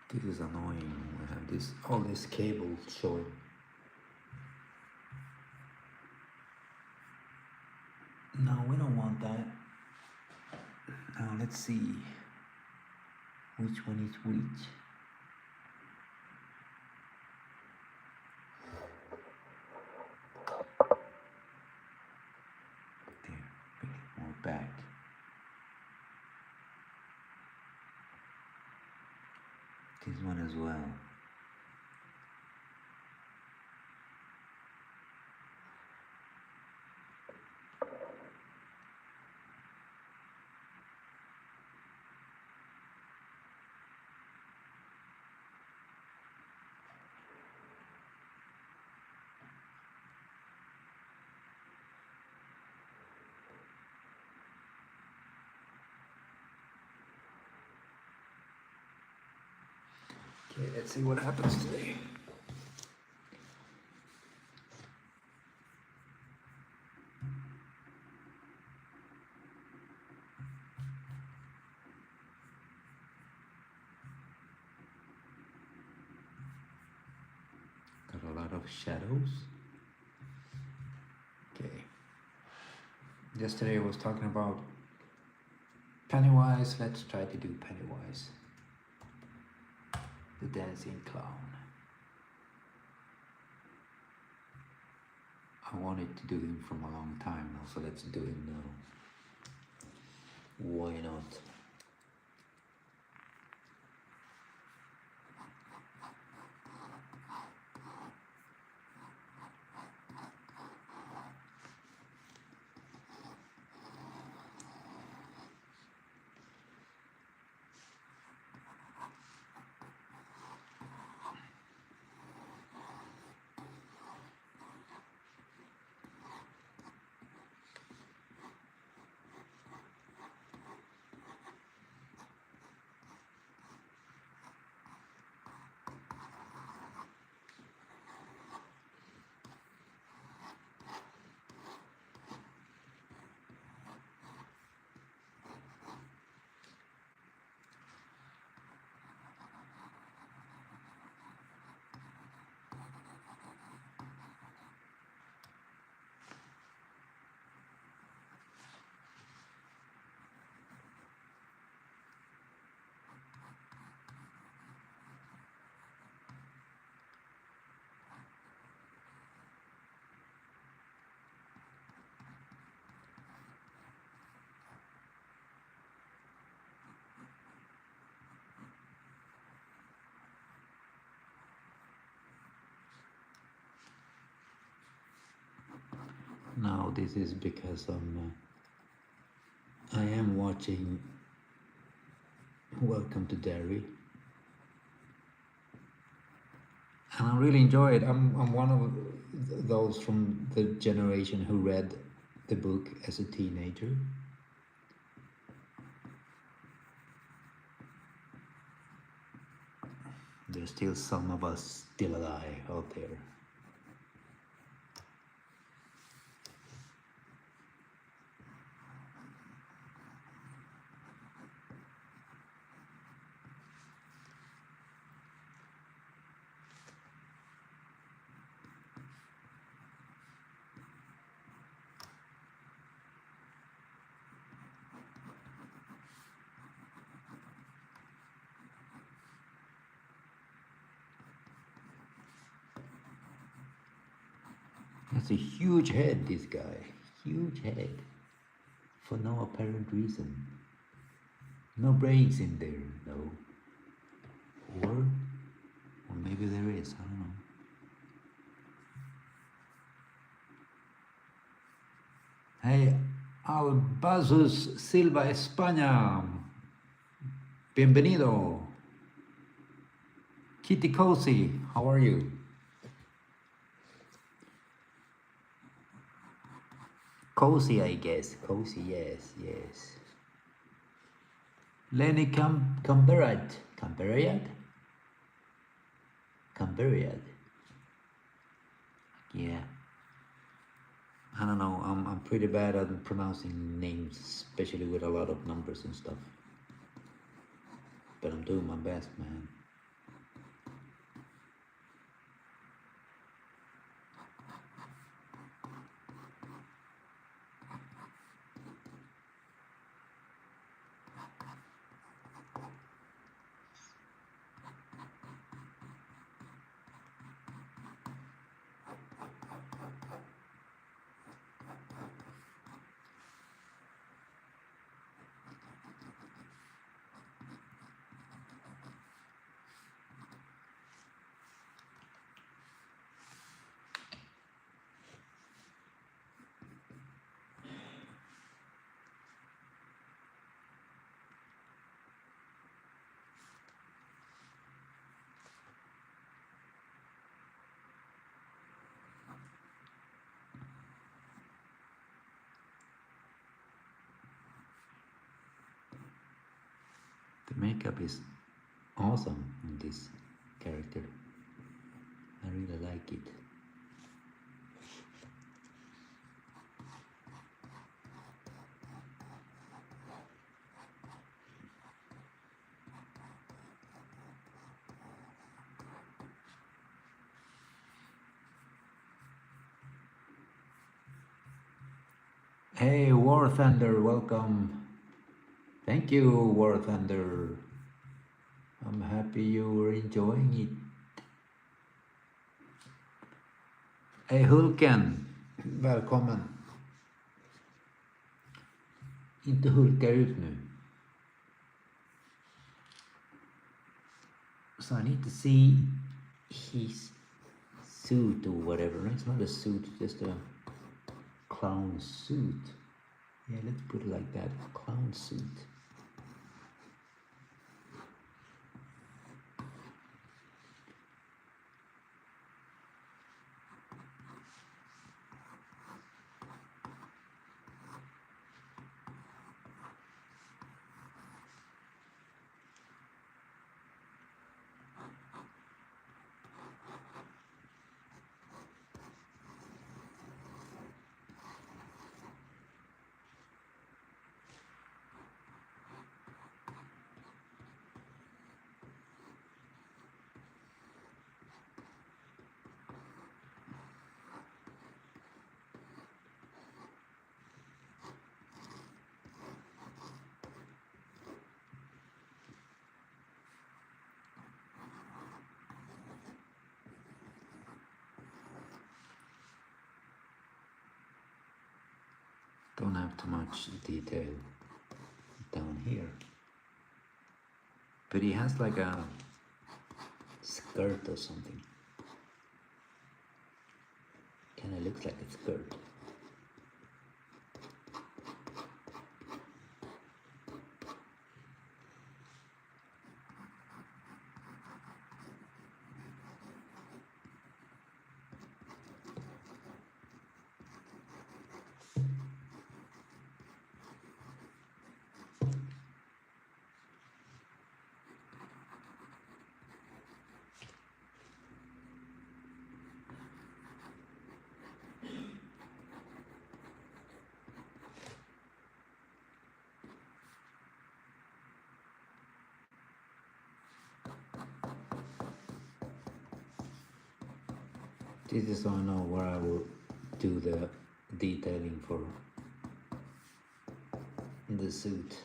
This is annoying. We have this all this cable showing. No, we don't want that. Now let's see which one is which. There, bring it more back. This one as well. Okay, let's see what happens today. Got a lot of shadows. Okay. Yesterday I was talking about Pennywise. Let's try to do Pennywise, the dancing clown. I wanted to do him from a long time now, so let's do him now. Why not? Now this is because I am watching Welcome to Derry, and I really enjoy it. I'm one of those from the generation who read the book as a teenager. There's still some of us still alive out there. That's a huge head, this guy. Huge head. For no apparent reason. No brains in there, no. Or maybe there is, I don't know. Hey, Albazus Silva, España. Bienvenido. Kitty Cozy, how are you? Cozy, I guess. Cozy, yes, yes. Lenny Camberad. Camberad. Yeah. I don't know. I'm pretty bad at pronouncing names, especially with a lot of numbers and stuff. But I'm doing my best, man. makeup is awesome on this character. I really like it. Hey, War Thunder, welcome. Thank you, War Thunder. I'm happy you were enjoying it. Hey, Hulken, välkommen. Inte hulka ut nu. So I need to see his suit or whatever. It's not a suit, just a clown suit. Yeah, let's put it like that, clown suit. Don't have too much detail down here. But he has like a skirt or something. Kinda looks like a skirt. This is so I know where I will do the detailing for the suit.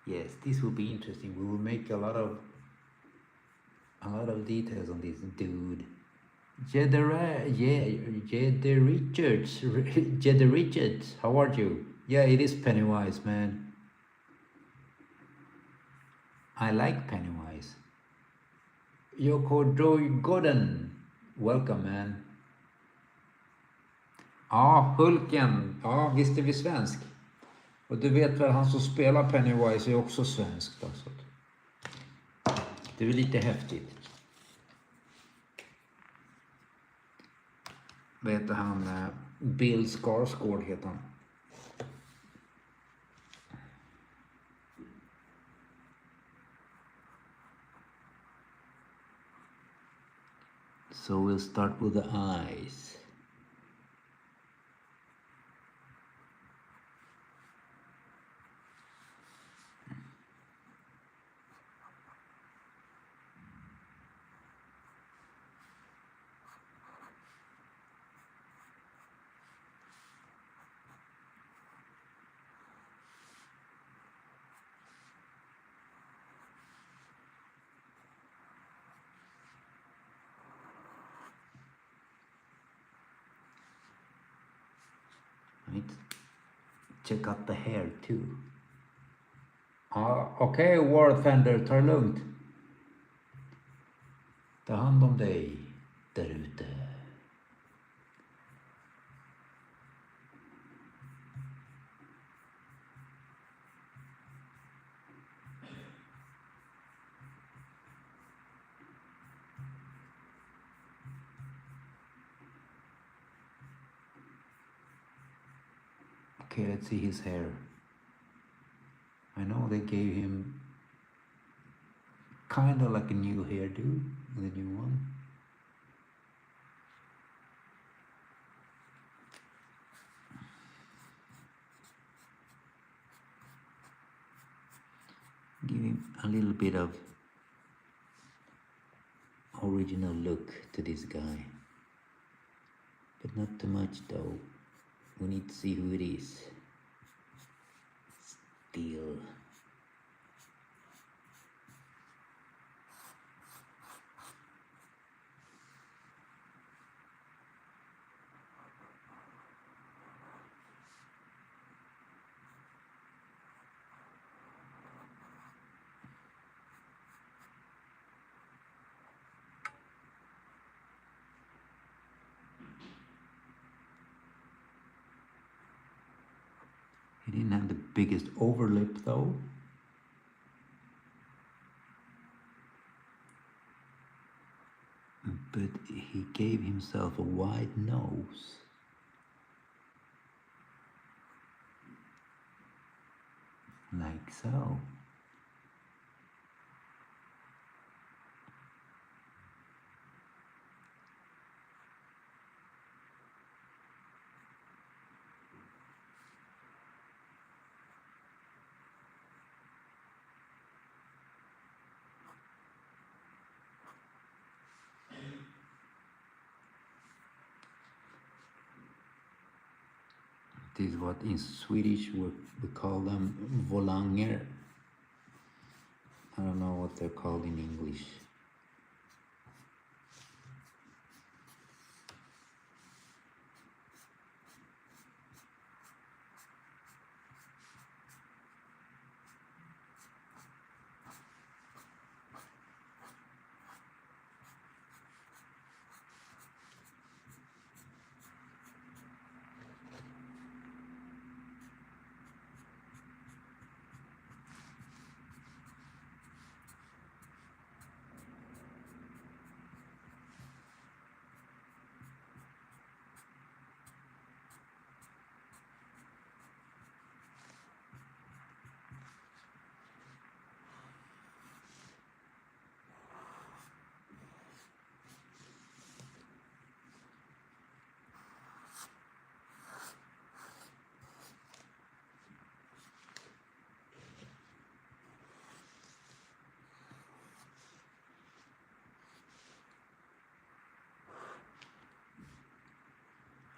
Yes, this will be interesting. We will make a lot of details on this dude. Jedi Richards, Jedi Richards, how are you? Yeah, it is Pennywise, man. I like Pennywise. Yoko Joy Gordon, welcome man. Ja, Hulken, ja visst är vi svensk. Och du vet väl, han som spelar Pennywise är också svensk. Alltså. Det är väl lite häftigt. Vad heter han? Bill Skarsgård heter han. So we'll start with the eyes. Right. Check out the hair too. Okej, War Thunder, ta det lugnt. Ta hand om dig där ute. Okay, let's see his hair. I know they gave him kind of like a new hairdo, the new one. Give him a little bit of original look to this guy, but not too much though. We need to see who it is. Still. He didn't have the biggest overlip though. But he gave himself a wide nose. Like so. This is what in Swedish we call them volanger. I don't know what they're called in English.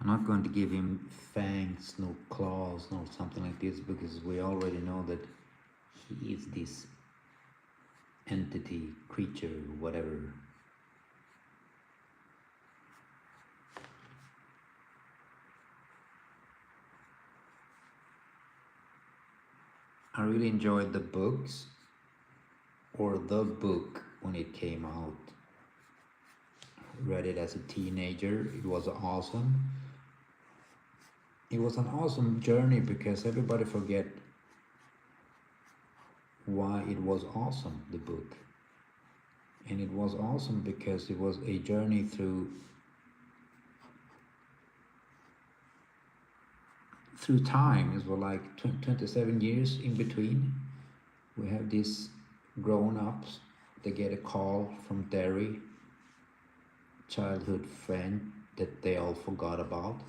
I'm not going to give him fangs, no claws, no something like this, because we already know that he is this entity, creature, whatever. I really enjoyed the books, or the book when it came out. Read it as a teenager. It was awesome. It was an awesome journey because everybody forget why it was awesome, the book. And it was awesome because it was a journey through time. It was like 27 years in between. We have these grown-ups. They get a call from Derrry, childhood friend that they all forgot about.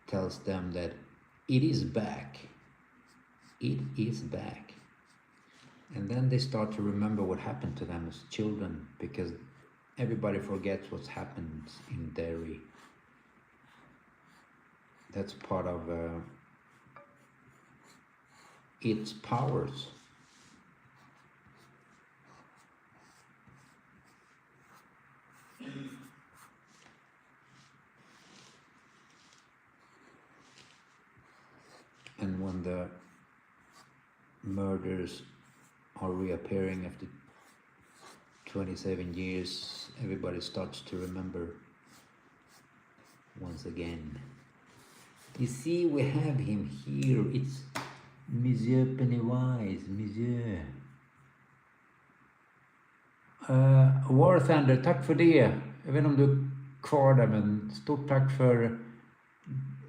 Tells them that it is back. It is back. And then they start to remember what happened to them as children, because everybody forgets what happened in Derrry. That's part of its powers. And when the murders are reappearing after 27 years, everybody starts to remember once again. You see, we have him here. It's Monsieur Pennywise, Monsieur. War Thunder, tack för det. Jag vet inte om du är kvar där, men stort tack för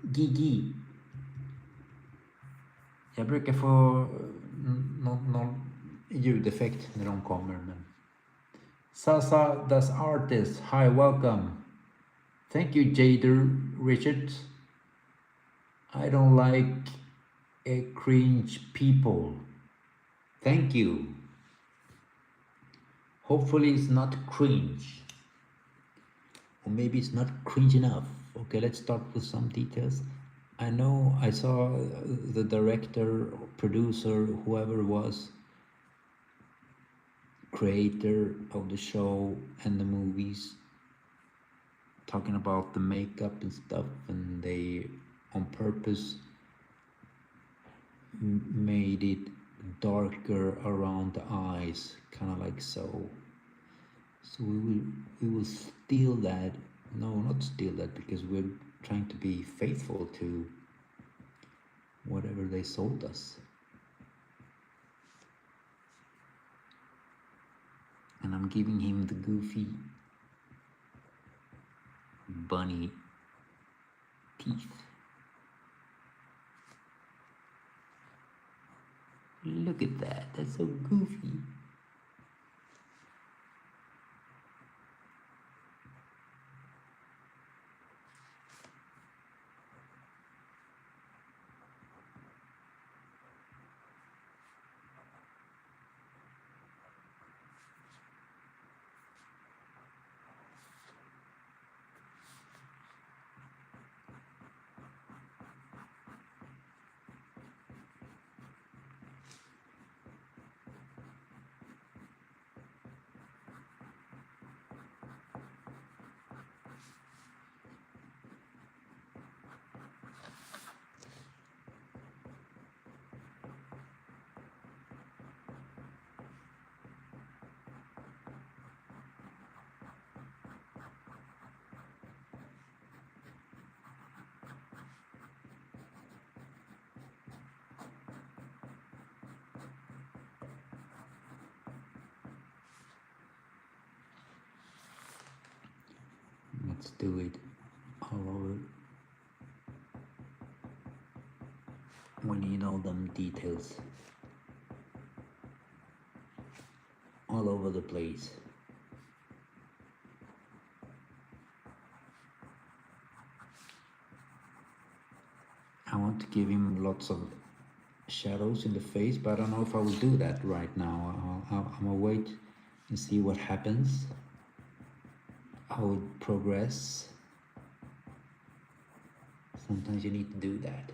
Gigi. Jag brukar få någon ljudeffekt när de kommer. Men... Sasa das artist. Hi, welcome. Thank you, Jader Richards. I don't like a cringe people. Thank you. Hopefully it's not cringe. Or maybe it's not cringe enough. Okay, let's start with some details. I know I saw the director, producer, whoever it was, creator of the show and the movies, talking about the makeup and stuff, and they on purpose made it darker around the eyes, kind of like so. So we will steal that. No, not steal that, because we're trying to be faithful to whatever they sold us. And I'm giving him the goofy bunny teeth. Look at that, that's so goofy. Let's do it all over. We need all them details all over the place. I want to give him lots of shadows in the face, but I don't know if I will do that right now. I'm gonna wait and see what happens, how it progress. Sometimes you need to do that.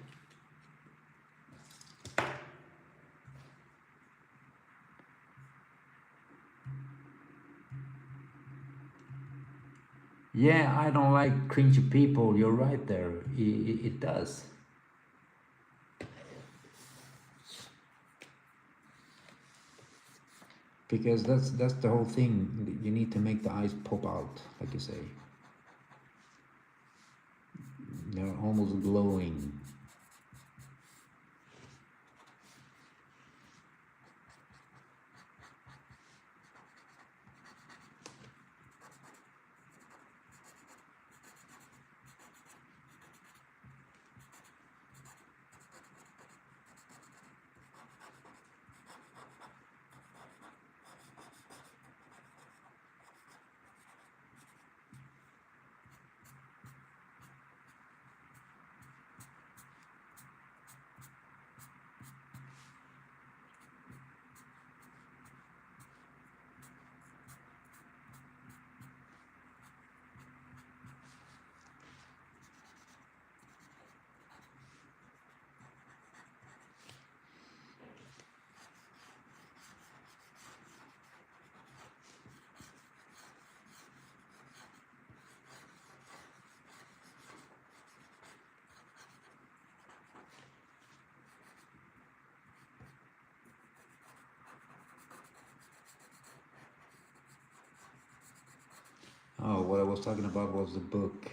Yeah, I don't like cringy people. You're right there. It does. Because that's the whole thing. You need to make the eyes pop out, like you say. They're almost glowing. Oh, what I was talking about was the book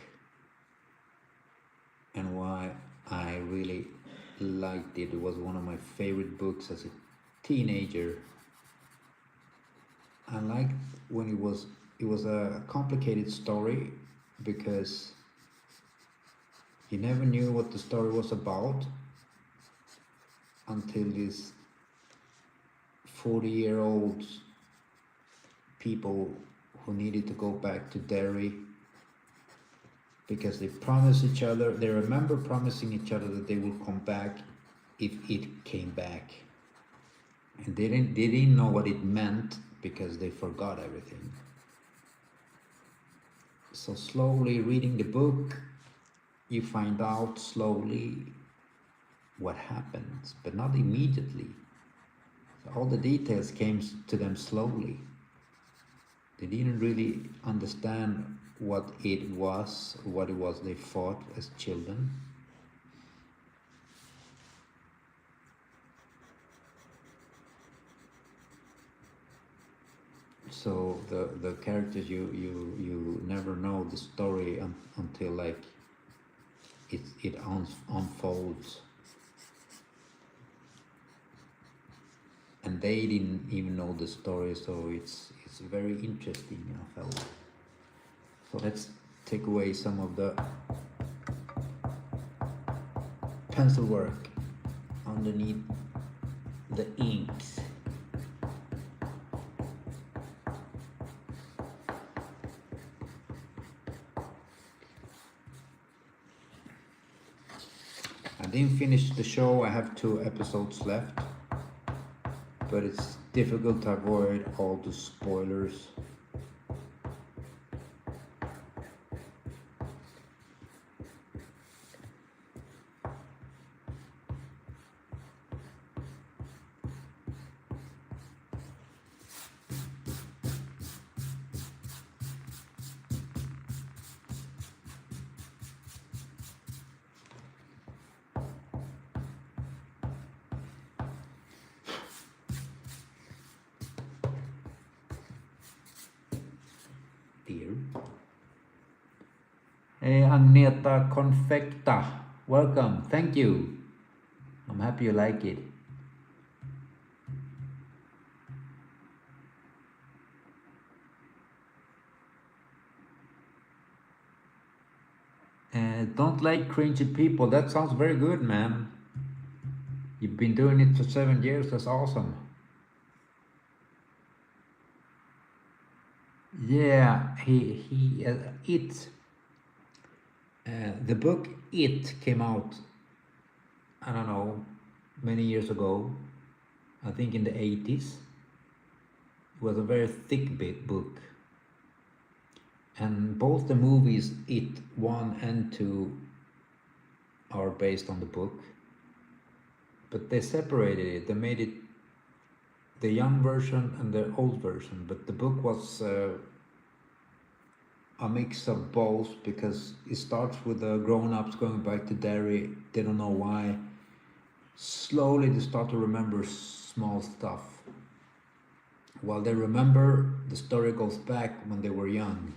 and why I really liked it. It was one of my favorite books as a teenager. I liked when it was a complicated story because you never knew what the story was about, until these 40-year-old people who needed to go back to Derry because they promised each other, they remember promising each other that they will come back if it came back. And they didn't know what it meant because they forgot everything. So slowly reading the book, you find out slowly what happens, but not immediately. So all the details came to them slowly. They didn't really understand what it was they fought as children. So the characters, you never know the story until like it unfolds, and they didn't even know the story, so it's very interesting, I felt. So let's take away some of the pencil work underneath the inks. I didn't finish the show, I have 2 episodes left, but it's difficult to avoid all the spoilers. Hey, Agneta Confecta, welcome, thank you. I'm happy you like it. Don't like cringy people, that sounds very good, man. You've been doing it for 7 years, that's awesome. Yeah, the book It came out, I don't know, many years ago, I think in the 80s. It was a very thick book. And both the movies, It 1 and 2, are based on the book. But they separated it, they made it the young version and the old version. But the book was a mix of both, because it starts with the grown-ups going back to Derry, they don't know why. Slowly they start to remember small stuff. While they remember, the story goes back when they were young.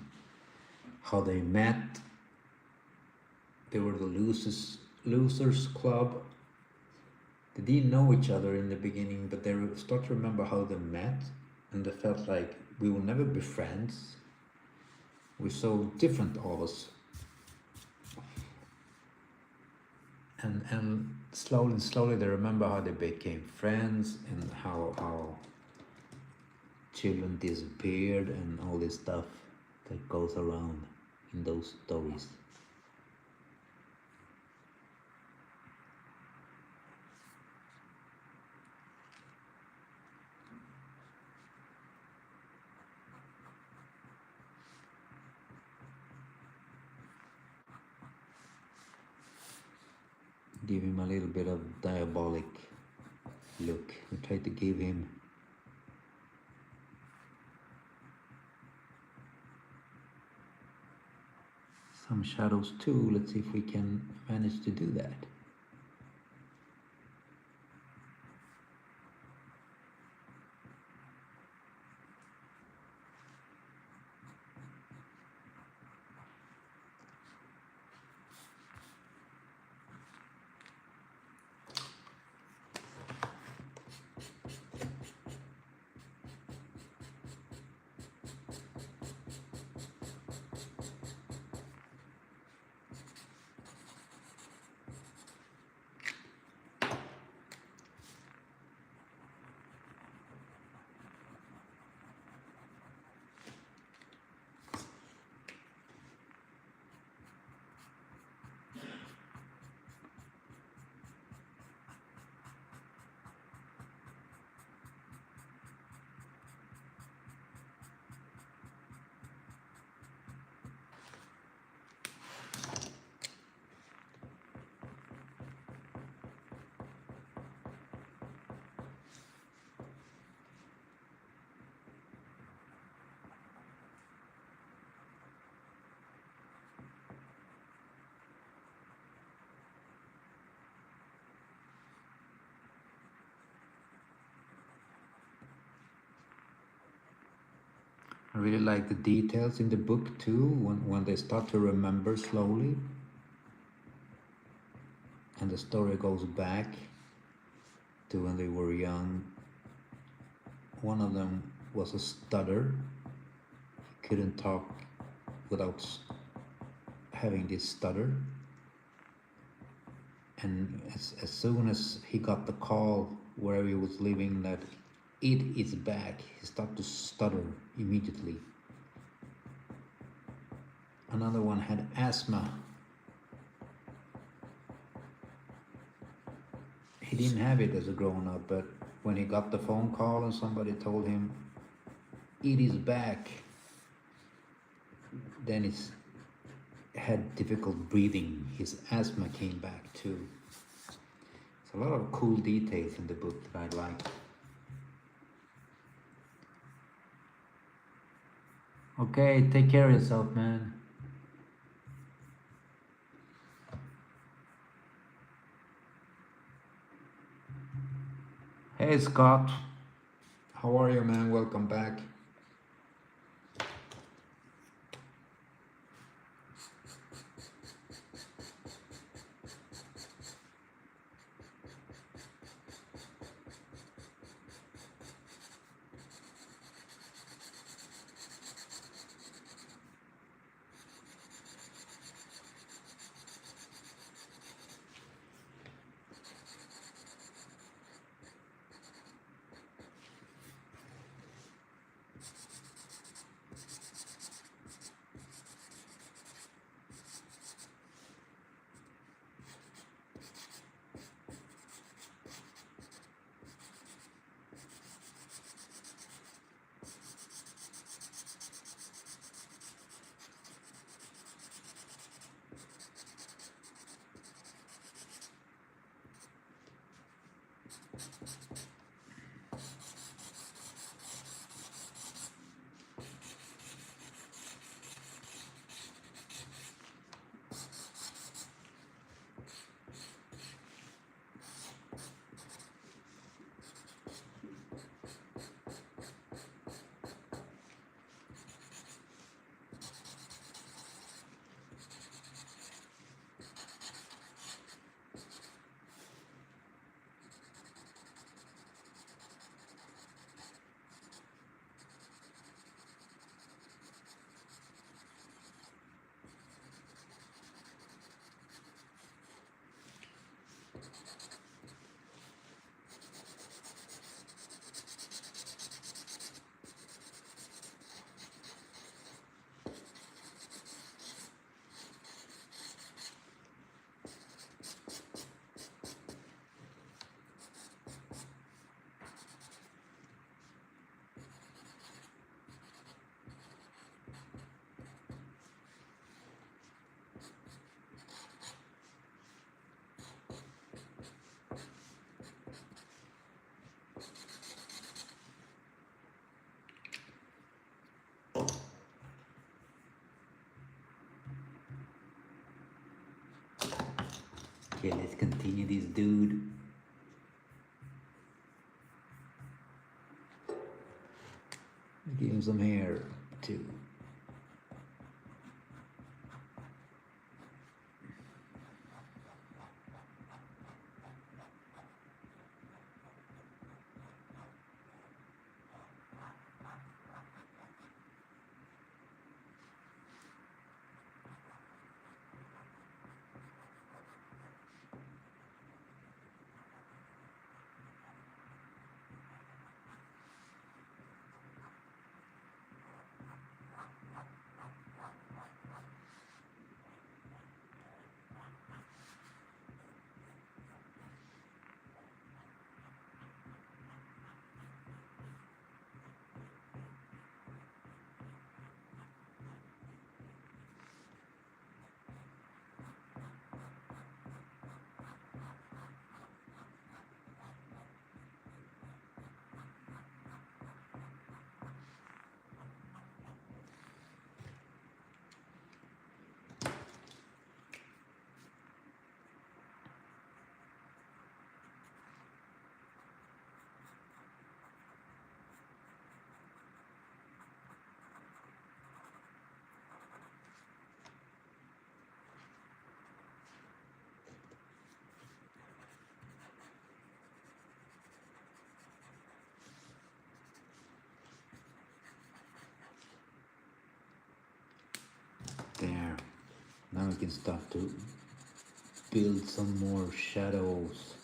How they met, they were the losers club. They didn't know each other in the beginning, but they start to remember how they met, and they felt like we will never be friends. We're so different, all of us. And slowly they remember how they became friends, and how children disappeared, and all this stuff that goes around in those stories. Give him a little bit of diabolic look. We try to give him some shadows too. Let's see if we can manage to do that. I really like the details in the book too, when they start to remember slowly and the story goes back to when they were young. One of them was a stutter. He couldn't talk without having this stutter. And as soon as he got the call wherever he was living that it is back, he started to stutter immediately. Another one had asthma. He didn't have it as a grown-up, but when he got the phone call and somebody told him it is back, then he's had difficult breathing. His asthma came back too. There's a lot of cool details in the book that I like. Okay, take care of yourself, man. Hey Scott, how are you, man? Welcome back. Okay, let's continue this dude. Give him some hair too. can start to build some more shadows.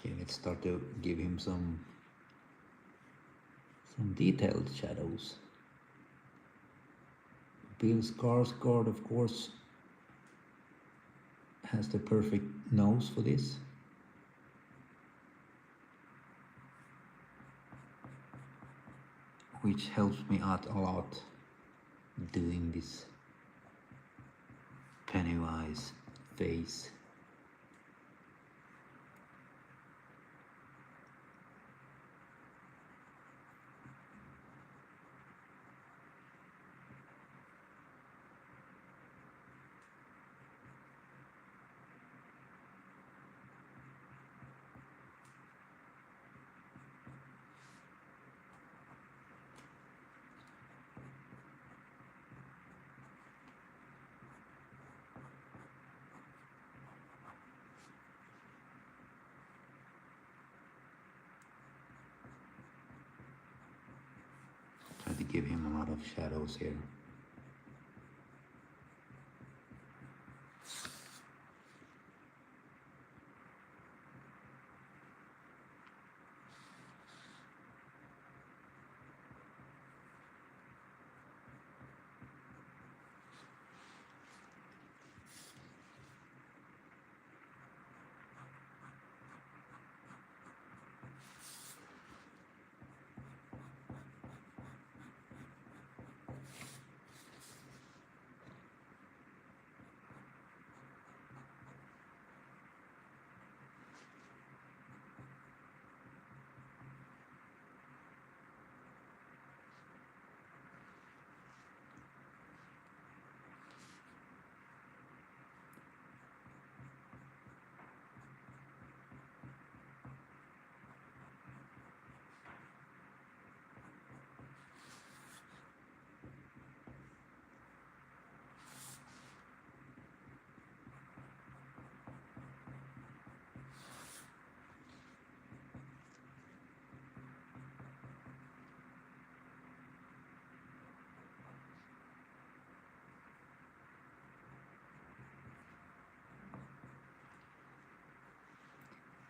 Okay, let's start to give him some detailed shadows. Bill Skarsgård, of course, has the perfect nose for this. Which helps me out a lot doing this Pennywise face. Try to give him a lot of shadows here.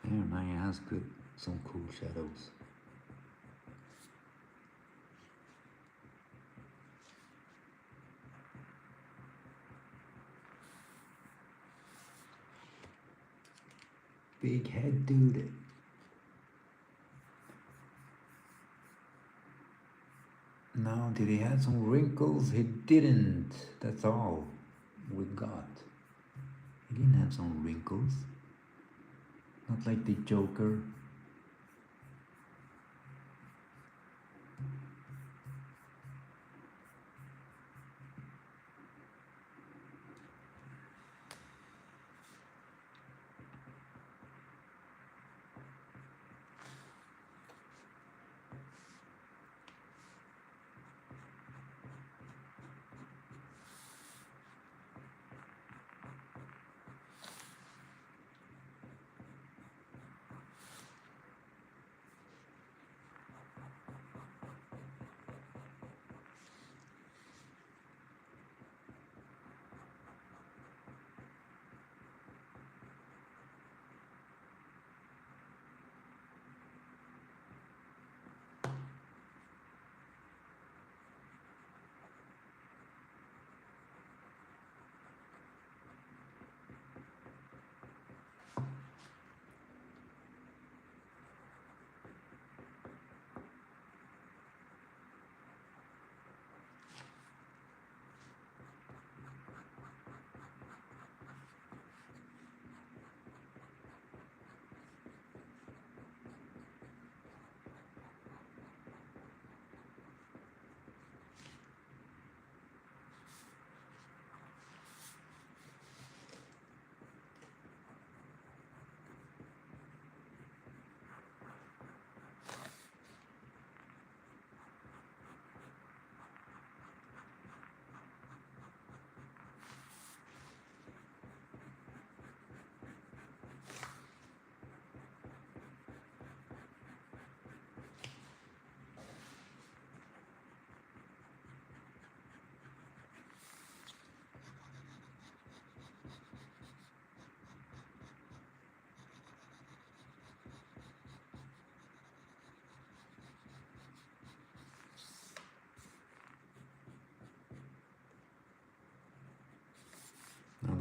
There, now he has some cool shadows. Big head dude. Now, did he have some wrinkles? He didn't. That's all we got. He didn't have some wrinkles. Not like the Joker.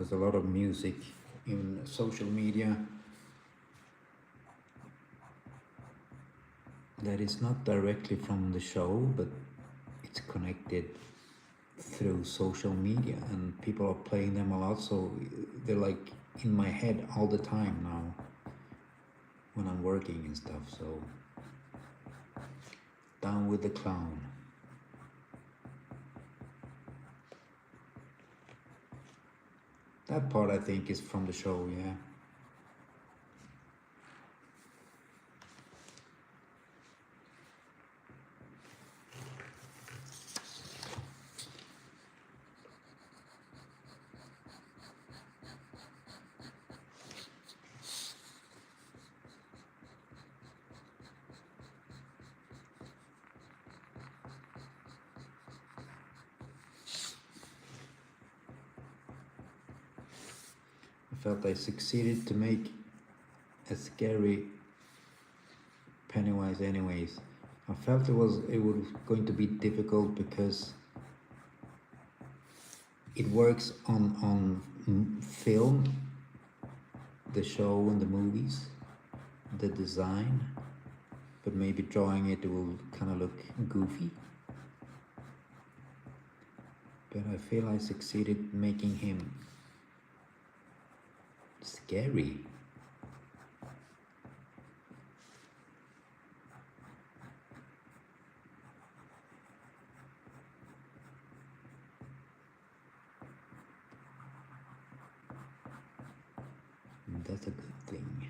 there's a lot of music in social media that is not directly from the show, but it's connected through social media, and people are playing them a lot, so they're like in my head all the time now when I'm working and stuff. So down with the clown. That part I think is from the show, yeah. I felt I succeeded to make a scary Pennywise anyways. I felt it was going to be difficult because it works on film, the show and the movies, the design, but maybe drawing it will kind of look goofy. But I feel I succeeded making him scary. And that's a good thing.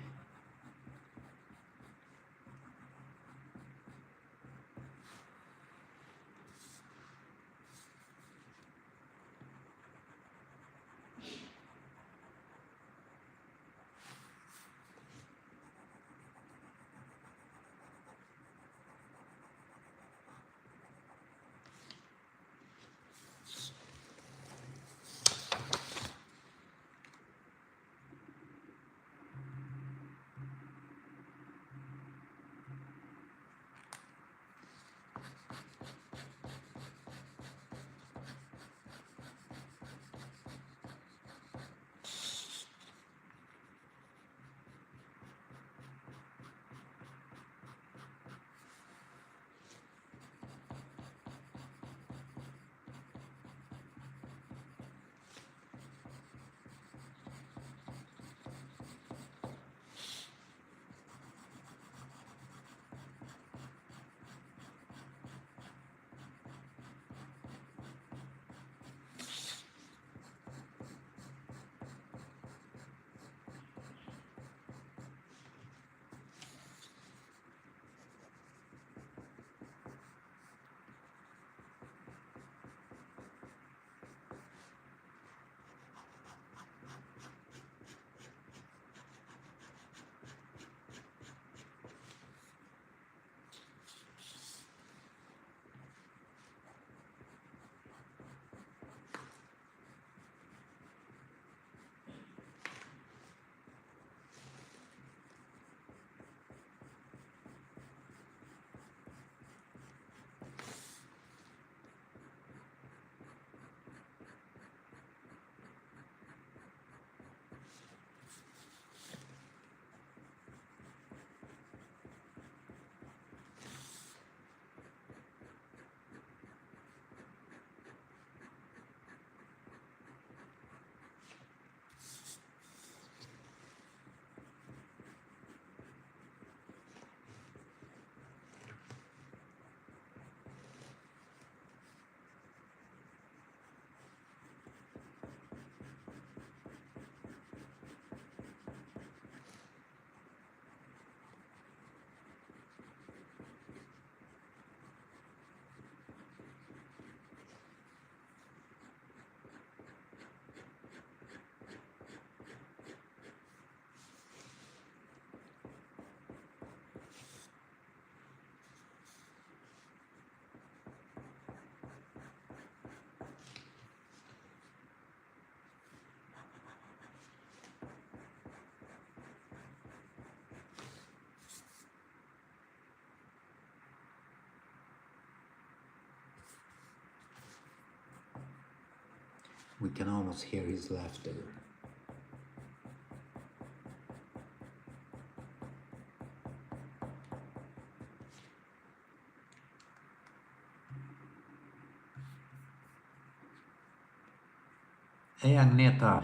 We can almost hear his laughter. Hey Agneta,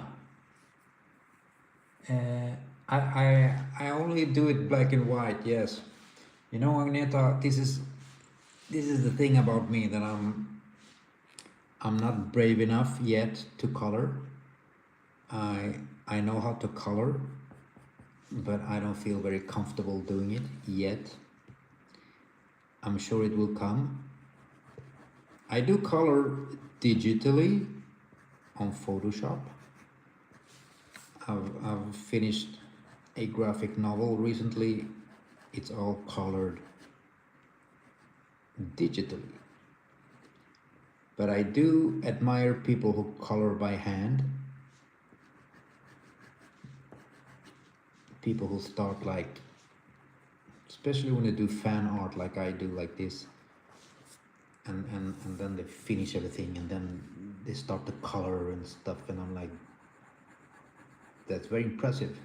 I only do it black and white. Yes, you know Agneta, this is the thing about me that I'm not brave enough yet to color. I know how to color, but I don't feel very comfortable doing it yet. I'm sure it will come. I do color digitally on Photoshop. I've finished a graphic novel recently. It's all colored digitally. But I do admire people who color by hand. People who start like, especially when they do fan art like I do, like this. And then they finish everything and then they start to color and stuff. And I'm like, that's very impressive.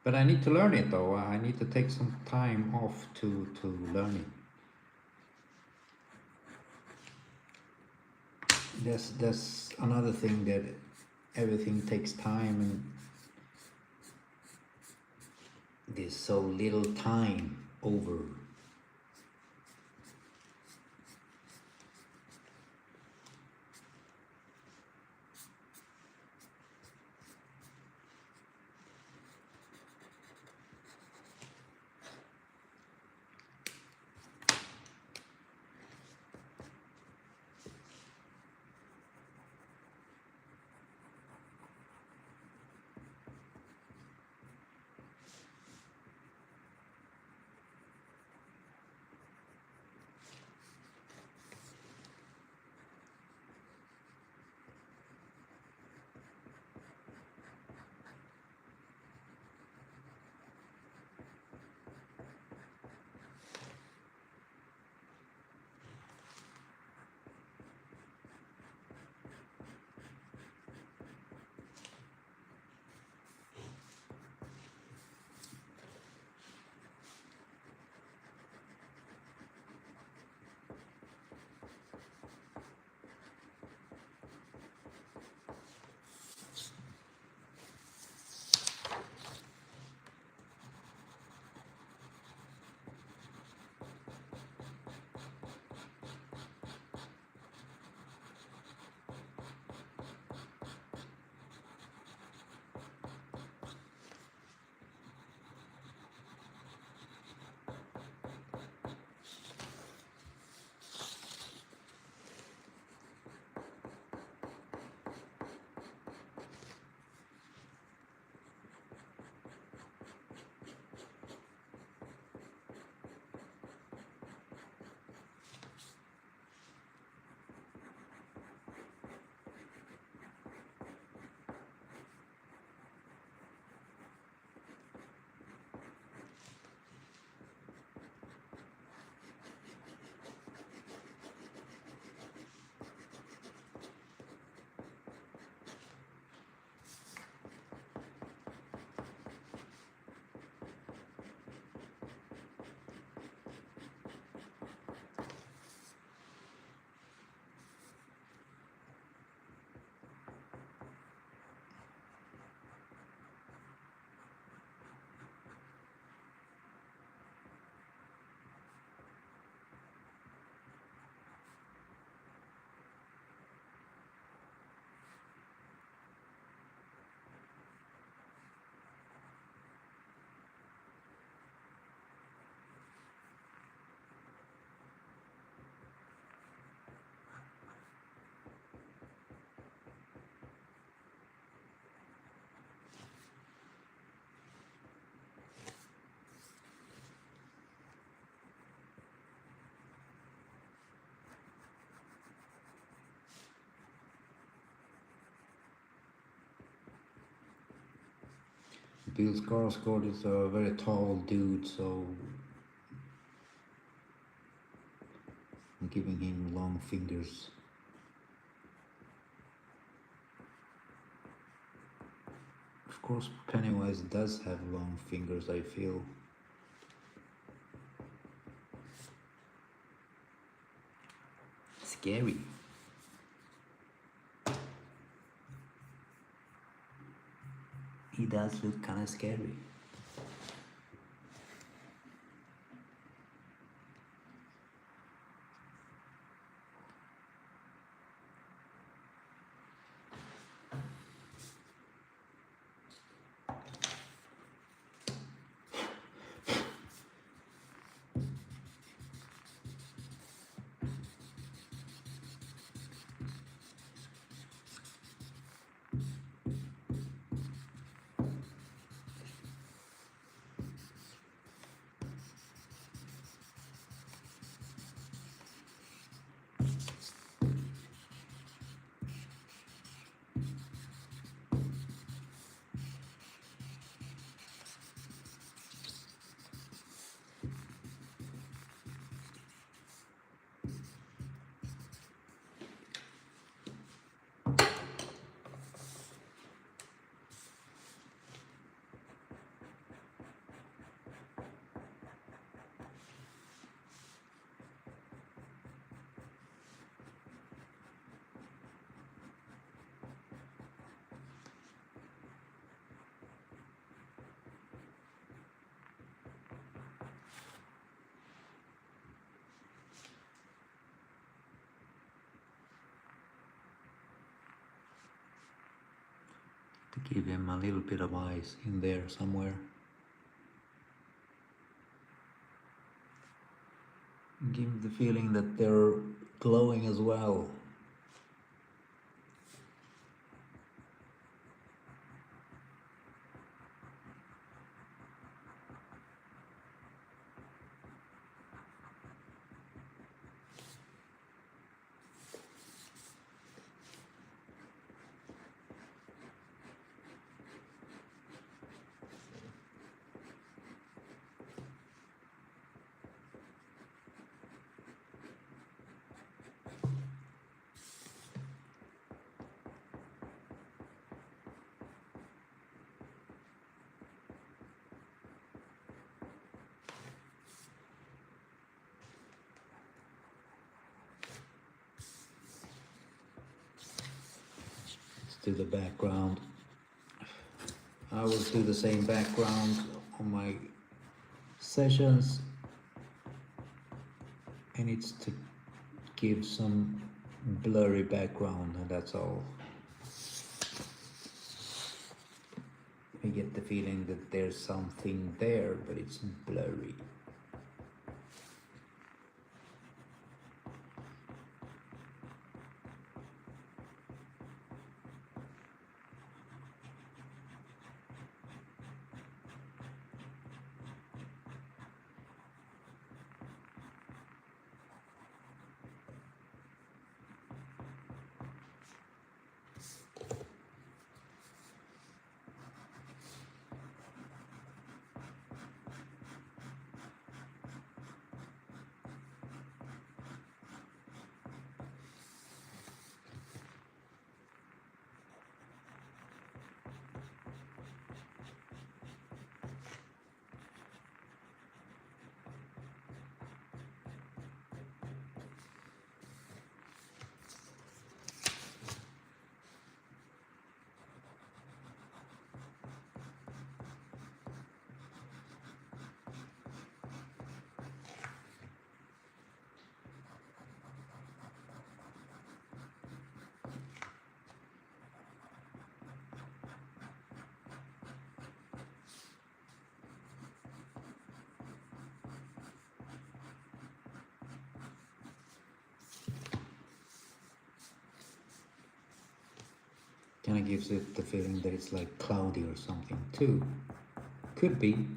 But I need to learn it though. I need to take some time off to learn it. That's another thing, that everything takes time and there's so little time over. Bill Skarsgård is a very tall dude, so I'm giving him long fingers. Of course, Pennywise does have long fingers, I feel. scary. He does look kind of scary. To give him a little bit of eyes in there somewhere. Give him the feeling that they're glowing as well. To the background. I will do the same background on my sessions, and it's to give some blurry background, and that's all. I get the feeling that there's something there, but it's blurry. Kind of gives it the feeling that it's like cloudy or something too. Could be.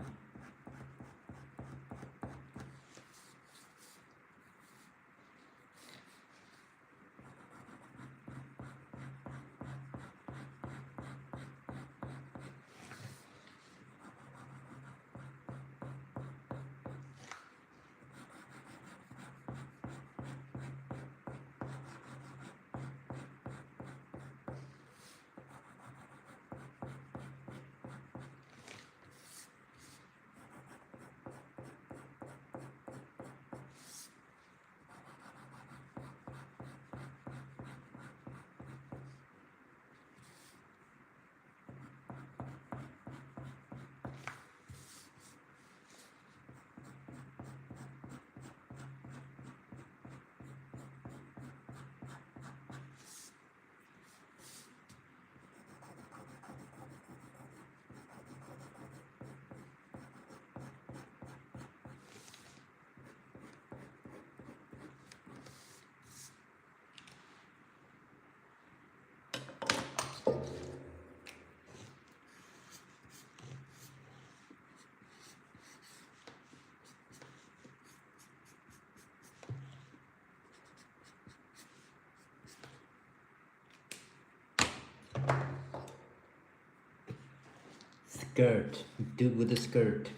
skirt. Dude with the skirt.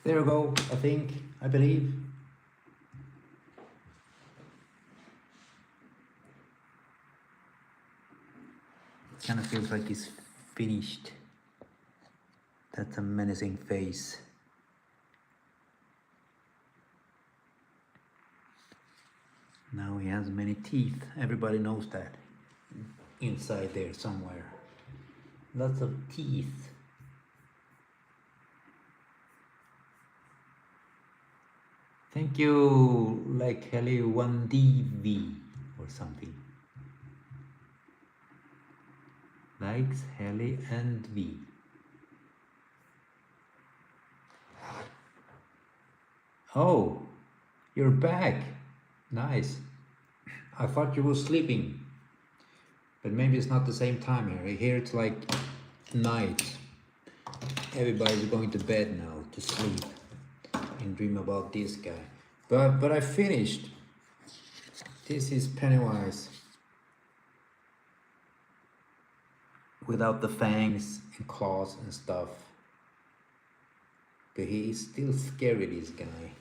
There we go, I believe. Kind of feels like it's finished. That's a menacing face. Now he has many teeth. Everybody knows that. Inside there somewhere. Lots of teeth. Thank you, like Heli 1DV or something. Likes Heli and V. Oh, you're back. Nice. I thought you were sleeping. But maybe it's not the same time here. Here it's like night. Everybody's going to bed now to sleep and dream about this guy. But I finished. This is Pennywise without the fangs and claws and stuff. But he is still scary, this guy.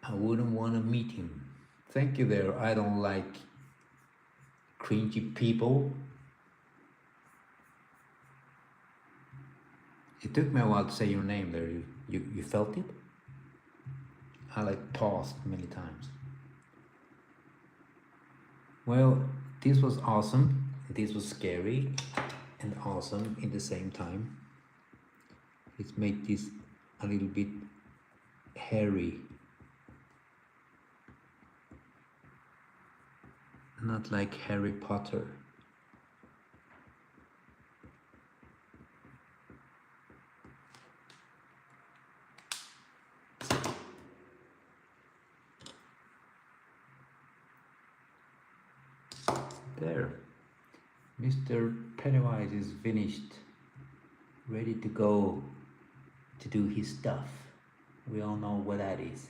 I wouldn't want to meet him. Thank you there. I don't like cringy people. It took me a while to say your name there. You felt it? I like paused many times. Well, this was awesome. This was scary and awesome in the same time. Let's make this a little bit hairy. Not like Harry Potter. There. Mr. Pennywise is finished. Ready to go to do his stuff. We all know what that is.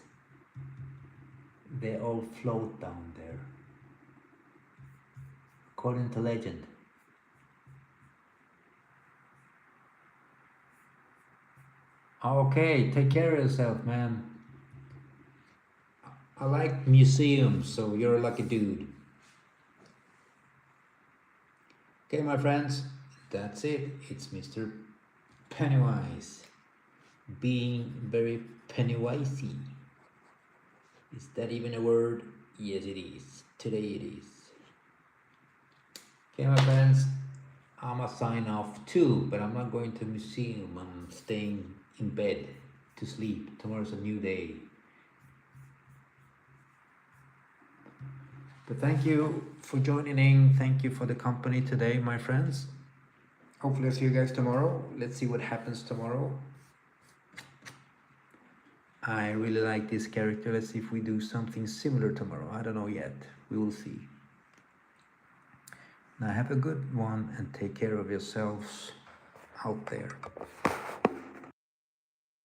They all float down there. According to legend. Okay, take care of yourself, man. I like museums, so you're a lucky dude. Okay, my friends, that's it. It's Mr. Pennywise being very Pennywisey. Is that even a word? Yes, it is. Today it is. Okay, my friends, I'm a sign off too, but I'm not going to a museum. I'm staying in bed to sleep. Tomorrow's a new day. But thank you for joining in. Thank you for the company today, my friends. Hopefully I'll see you guys tomorrow. Let's see what happens tomorrow. I really like this character. Let's see if we do something similar tomorrow. I don't know yet. We will see. Now have a good one and take care of yourselves out there.